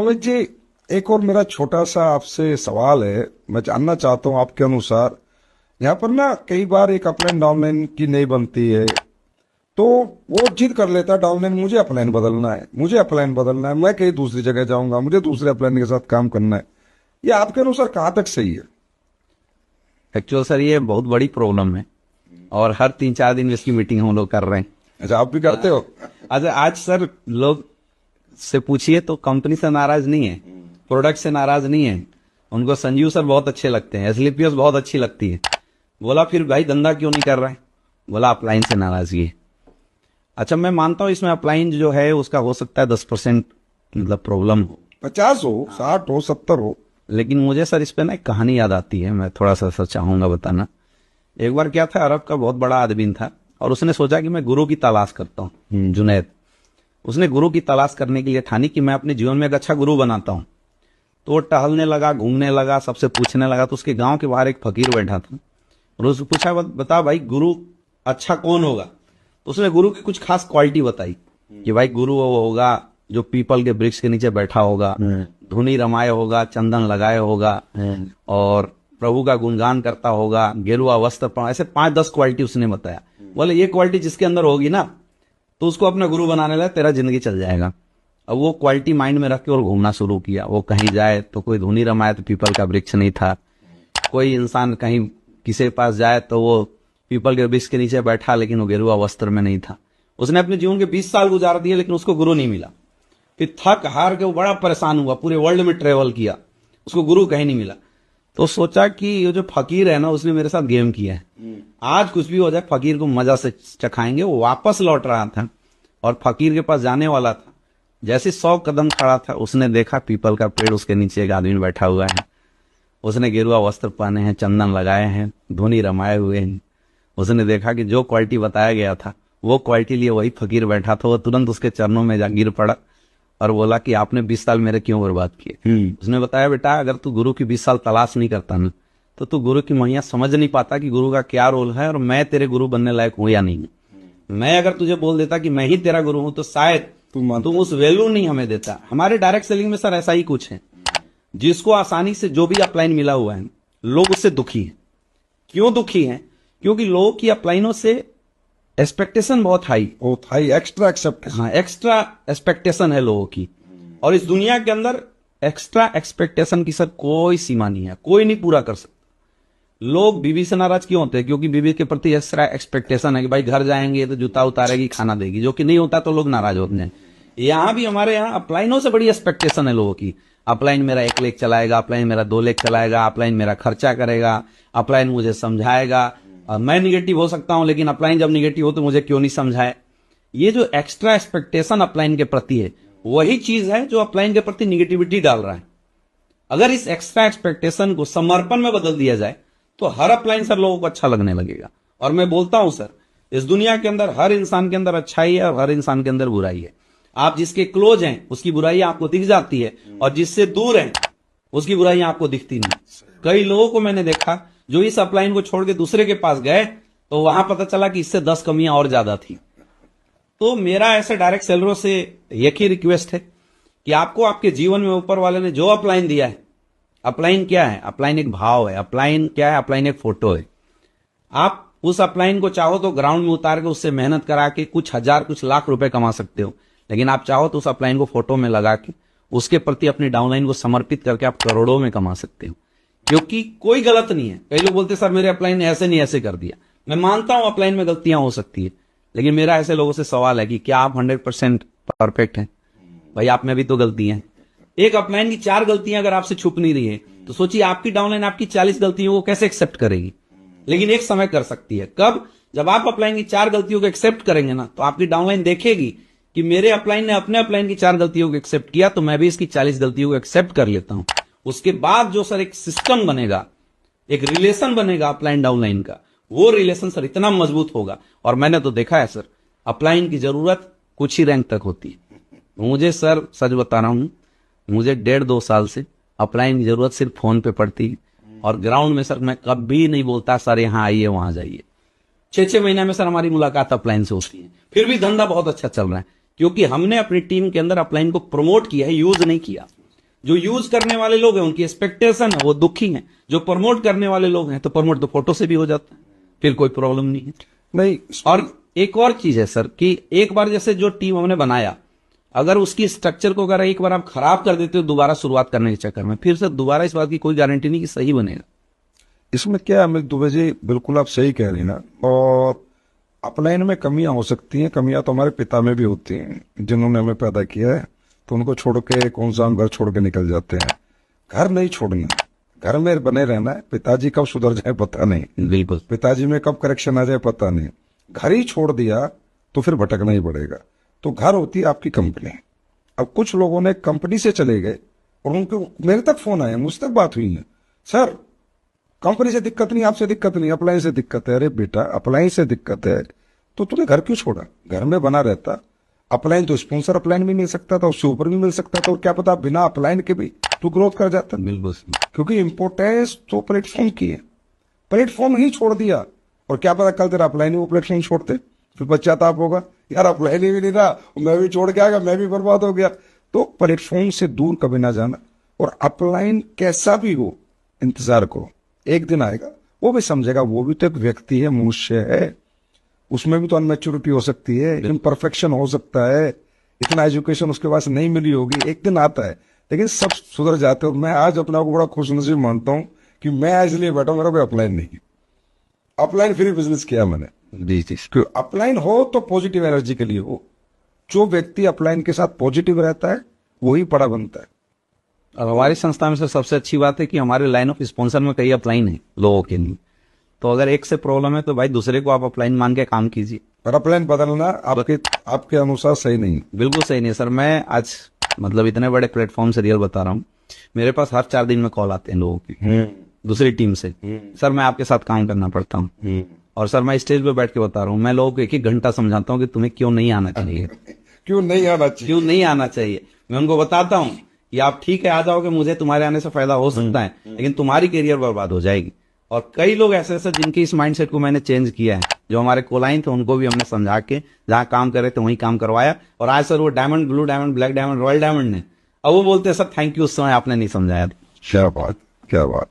रोहित जी, एक और मेरा छोटा सा आपसे सवाल है। मैं जानना चाहता हूँ आपके अनुसार, यहाँ पर ना कई बार एक अपलाइन डाउनलाइन की नहीं बनती है, तो वो जिद कर लेता है डाउनलाइन मुझे अपलाइन बदलना है, मुझे अपलाइन बदलना है, मैं कहीं दूसरी जगह जाऊंगा, मुझे दूसरे अपलाइन के साथ काम करना है। ये आपके अनुसार कहाँ तक सही है? एक्चुअल सर ये बहुत बड़ी प्रॉब्लम है और हर 3-4 दिन इसकी मीटिंग हम लोग कर रहे हैं। अच्छा, आप भी करते हो? अच्छा, आज सर लोग से पूछिए तो कंपनी से नाराज नहीं है, प्रोडक्ट से नाराज नहीं है, उनको संजीव सर बहुत अच्छे लगते हैं, एसलीपीएस बहुत अच्छी लगती है। बोला फिर भाई धंधा क्यों नहीं कर रहे हैं? बोला अपलाइन से नाराजगी है। अच्छा, मैं मानता हूं इसमें अपलाइन जो है उसका हो सकता है 10% मतलब प्रॉब्लम हो, 50 हो, 60 हो, 70 हो। लेकिन मुझे सर इस पे ना एक कहानी याद आती है, मैं थोड़ा सा सर चाहूंगा बताना। एक बार क्या था, अरब का बहुत बड़ा आदमी था और उसने सोचा कि मैं गुरु की तलाश करता हूँ, जुनैद। उसने गुरु की तलाश करने के लिए ठानी कि मैं अपने जीवन में एक अच्छा गुरु बनाता हूँ। तो वो टहलने लगा, घूमने लगा, सबसे पूछने लगा। तो उसके गांव के बाहर एक फकीर बैठा था और उससे पूछा, बता भाई गुरु अच्छा कौन होगा? तो उसने गुरु की कुछ खास क्वालिटी बताई कि भाई गुरु वो होगा जो पीपल के वृक्ष के नीचे बैठा होगा, धुनी रमाए होगा, चंदन लगाए होगा और प्रभु का गुणगान करता होगा, गेरुआ वस्त्र पहना। ऐसे 5-10 क्वालिटी उसने बताया। बोले ये क्वालिटी जिसके अंदर होगी ना तो उसको अपना गुरु बनाने लगा, तेरा जिंदगी चल जाएगा। अब वो क्वालिटी माइंड में रख के और घूमना शुरू किया। वो कहीं जाए तो कोई धुनी रमाए तो पीपल का वृक्ष नहीं था, कोई इंसान कहीं किसी के पास जाए तो वो पीपल के वृक्ष के नीचे बैठा लेकिन वो गेरुआ वस्त्र में नहीं था। उसने अपने जीवन के 20 साल गुजार दिए लेकिन उसको गुरु नहीं मिला। फिर थक हार के वो बड़ा परेशान हुआ, पूरे वर्ल्ड में ट्रेवल किया, उसको गुरु कहीं नहीं मिला। तो सोचा कि ये जो फकीर है ना उसने मेरे साथ गेम किया है, आज कुछ भी हो जाए फकीर को मजा से चखाएंगे। वो वापस लौट रहा था और फकीर के पास जाने वाला था। जैसे 100 कदम खड़ा था उसने देखा पीपल का पेड़, उसके नीचे एक आदमी बैठा हुआ है। उसने गेरुआ वस्त्र पहने हैं, चंदन लगाए हैं, धुनी रमाए हुए हैं। उसने देखा कि जो क्वालिटी बताया गया था वो क्वालिटी लिए वही फकीर बैठा था। वो तुरंत उसके चरणों में जा गिर पड़ा और बोला कि आपने 20 साल मेरे क्यों बर्बाद किए? उसने बताया, बेटा अगर तू गुरु की 20 साल तलाश नहीं करता ना तो तू गुरु की महिमा समझ नहीं पाता कि गुरु का क्या रोल है और मैं तेरे गुरु बनने लायक हूं या नहीं। मैं अगर तुझे बोल देता कि मैं ही तेरा गुरु हूं तो शायद तुम उस वैल्यू नहीं हमें देता। हमारे डायरेक्ट सेलिंग में सर ऐसा ही कुछ है। जिसको आसानी से जो भी अपलाइन मिला हुआ है लोग उससे दुखी हैं। क्यों दुखी हैं? क्योंकि लोगों की अपलाइनों से एक्सपेक्टेशन बहुत हाई, एक्स्ट्रा एक्सेप्टेशन। हाँ, एक्स्ट्रा एक्सपेक्टेशन है लोगों की। और इस दुनिया के अंदर एक्स्ट्रा एक्सपेक्टेशन की सर कोई सीमा नहीं है, कोई नहीं पूरा कर सकता। लोग बीवी से नाराज क्यों होते हैं? क्योंकि बीवी के प्रति एक्स्ट्रा एक्सपेक्टेशन है कि भाई घर जाएंगे तो जूता उतारेगी, खाना देगी, जो कि नहीं होता तो लोग नाराज होते हैं। यहाँ भी हमारे यहाँ अपलाइनों से बड़ी एक्सपेक्टेशन है लोगों की। अपलाइन मेरा 1 लाख चलाएगा, अपलाइन मेरा 2 लाख चलाएगा, अपलाइन मेरा खर्चा करेगा, अपलाइन मुझे समझाएगा। मैं निगेटिव हो सकता हूं लेकिन अपलाइन जब निगेटिव हो तो मुझे क्यों नहीं समझाए? ये जो एक्स्ट्रा एक्सपेक्टेशन अपलाइन के प्रति है वही चीज है जो अपलाइन के प्रति निगेटिविटी डाल रहा है। अगर इस एक्स्ट्रा एक्सपेक्टेशन को समर्पण में बदल दिया जाए तो हर अपलाइन सर लोगों को अच्छा लगने लगेगा। और मैं बोलता हूं सर, इस दुनिया के अंदर हर इंसान के अंदर अच्छाई है और हर इंसान के अंदर बुराई है। आप जिसके क्लोज हैं उसकी बुराई आपको दिख जाती है और जिससे दूर हैं उसकी बुराई आपको दिखती नहीं। कई लोगों को मैंने देखा जो इस अपलाइन को छोड़ के दूसरे के पास गए तो वहां पता चला कि इससे 10 कमियां और ज्यादा थी। तो मेरा ऐसे डायरेक्ट सेलरों से एक ही रिक्वेस्ट है कि आपको आपके जीवन में ऊपर वाले ने जो अपलाइन दिया है, अपलाइन क्या है? अपलाइन एक भाव है। अपलाइन क्या है? अपलाइन एक फोटो है। आप उस अपलाइन को चाहो तो ग्राउंड में उतार के उससे मेहनत करा के कुछ हजार कुछ लाख रुपए कमा सकते हो, लेकिन आप चाहो तो उस अपलाइन को फोटो में लगा के उसके प्रति अपनी डाउनलाइन को समर्पित करके आप करोड़ों में कमा सकते हो। क्योंकि कोई गलत नहीं है। कई लोग बोलते सर मेरे अपलाइन ने ऐसे नहीं ऐसे कर दिया। मैं मानता हूं अपलाइन में गलतियां हो सकती है, लेकिन मेरा ऐसे लोगों से सवाल है कि क्या आप 100% परफेक्ट हैं? भाई आप में भी तो गलतियां हैं। एक अपलाइन की 4 गलतियां अगर आपसे छुप नहीं रही है तो सोचिए आपकी डाउनलाइन आपकी 40 गलतियों को कैसे एक्सेप्ट करेगी? लेकिन एक समय कर सकती है। कब? जब आप अपलाइन की 4 गलतियों को एक्सेप्ट करेंगे ना तो आपकी डाउनलाइन देखेगी कि मेरे अपलाइन ने अपने अपलाइन की 4 गलतियों को एक्सेप्ट किया तो मैं भी इसकी 40 गलतियों को एक्सेप्ट कर लेता हूं। उसके बाद जो सर एक सिस्टम बनेगा, एक रिलेशन बनेगा अपलाइन डाउनलाइन का, वो रिलेशन सर इतना मजबूत होगा। और मैंने तो देखा है सर, अपलाइन की जरूरत कुछ ही रैंक तक होती है। मुझे सर सच बता रहा हूं, मुझे 1.5-2 साल से अपलाइन की जरूरत सिर्फ फोन पे पड़ती और ग्राउंड में सर मैं कभी नहीं बोलता सर यहाँ आइए वहां जाइए। 6-6 महीने में सर हमारी मुलाकात अपलाइन से होती है। फिर भी धंधा बहुत अच्छा चल रहा है क्योंकि हमने अपनी टीम के अंदर अपलाइन को प्रमोट किया है, यूज नहीं किया। जो यूज करने वाले लोग हैं उनकी एक्सपेक्टेशन है वो दुखी हैं, जो प्रमोट करने वाले लोग हैं तो प्रमोट तो फोटो से भी हो जाता है, फिर कोई प्रॉब्लम नहीं है। नहीं, और एक और चीज है सर कि एक बार जैसे जो टीम हमने बनाया, अगर उसकी स्ट्रक्चर को अगर एक बार आप खराब कर देते हो दोबारा शुरुआत करने के चक्कर में, फिर से दोबारा इस बात की कोई गारंटी नहीं कि सही बनेगा। इसमें क्या है अमित दुबे जी, बिल्कुल आप सही कह रही ना। और अपलाइन में कमियां हो सकती हैं, कमियां तो हमारे पिता में भी होती हैं, जिन्होंने हमें पैदा किया है, तो उनको छोड़ के कौन सा हम घर छोड़ के निकल जाते हैं। घर नहीं छोड़ना, घर में बने रहना है। पिताजी कब सुधर जाए पता नहीं, बिल्कुल। पिताजी में कब करेक्शन आ जाए पता नहीं। घर ही छोड़ दिया तो फिर भटकना ही पड़ेगा। तो घर होती है आपकी कंपनी। अब कुछ लोगों ने कंपनी से चले गए और उनको मेरे तक फोन आया, मुझ तक बात हुई है, सर कंपनी से दिक्कत नहीं, आपसे दिक्कत नहीं, अप्लायंस से दिक्कत है। अरे बेटा, अप्लायंस से दिक्कत है तो तूने घर क्यों छोड़ा? घर में बना रहता। अपलाइन तो स्पॉन्सर अपलाइन भी मिल सकता था, उससे ऊपर भी मिल सकता था, और क्या पता बिना अपलाइन के भी तू ग्रोथ कर जाता। बिल्कुल। क्योंकि इंपोर्टेंस तो प्लेटफॉर्म की है, प्लेटफॉर्म ही छोड़ दिया, और क्या पता कल तेरा अपलाइन ही वो प्लेटफॉर्म छोड़ते, फिर पश्चाताप होगा, यार अपलाइन ही भी नहीं रहा, मैं भी छोड़ के आ गया, मैं भी बर्बाद हो गया। तो प्लेटफॉर्म से दूर कभी ना जाना। और अपलाइन कैसा भी हो, इंतजार करो, एक दिन आएगा वो भी समझेगा, वो भी तो एक व्यक्ति है, मनुष्य है, उसमें भी तो अनमेच्योरिटी हो सकती है, इम्परफेक्शन हो सकता है, इतना एजुकेशन उसके पास नहीं मिली होगी, एक दिन आता है, लेकिन सब सुधर जाते हैं। और मैं आज अपने आप को बड़ा खुशनसीब मानता हूं कि मैं इसलिए बैठा हूं, मेरा कोई अपलाइन नहीं, अपलाइन फ्री बिजनेस किया मैंने। जी जी। क्यों? अपलाइन हो तो पॉजिटिव एनर्जी के लिए हो। जो व्यक्ति अपलाइन के साथ पॉजिटिव रहता है वही बड़ा बनता है। और हमारी संस्था में सर सबसे अच्छी बात है कि हमारे लाइन ऑफ स्पॉन्सर में कई अपलाइन है लोगों के लिए, तो अगर एक से प्रॉब्लम है तो भाई दूसरे को आप अपलाइन मान के काम कीजिए। पर अपलाइन बदलना आपके अनुसार सही नहीं। बिल्कुल सही नहीं सर। मैं आज मतलब इतने बड़े प्लेटफॉर्म से रियल बता रहा हूँ, मेरे पास हर 4 दिन में कॉल आते हैं लोगों की दूसरी टीम से, सर मैं आपके साथ काम करना पड़ता हूँ। और सर मैं स्टेज पे बैठ के बता रहा हूँ, मैं लोगों को 1-1 घंटा समझाता हूँ कि तुम्हें क्यों नहीं आना चाहिए, क्यों नहीं आना चाहिए, क्यों नहीं आना चाहिए। मैं उनको बताता हूँ कि आप ठीक है आ जाओगे, मुझे तुम्हारे आने से फायदा हो सकता है, लेकिन तुम्हारी करियर बर्बाद हो जाएगी। और कई लोग ऐसे ऐसे जिनके इस माइंडसेट को मैंने चेंज किया है, जो हमारे कोलाइन थे उनको भी हमने समझा के जहां काम कर रहे थे वहीं काम करवाया, और आज सर वो diamond, blue diamond, black diamond, royal diamond ने, अब वो बोलते हैं सर थैंक यू, उस समय आपने नहीं समझाया। क्या बात, क्या बात।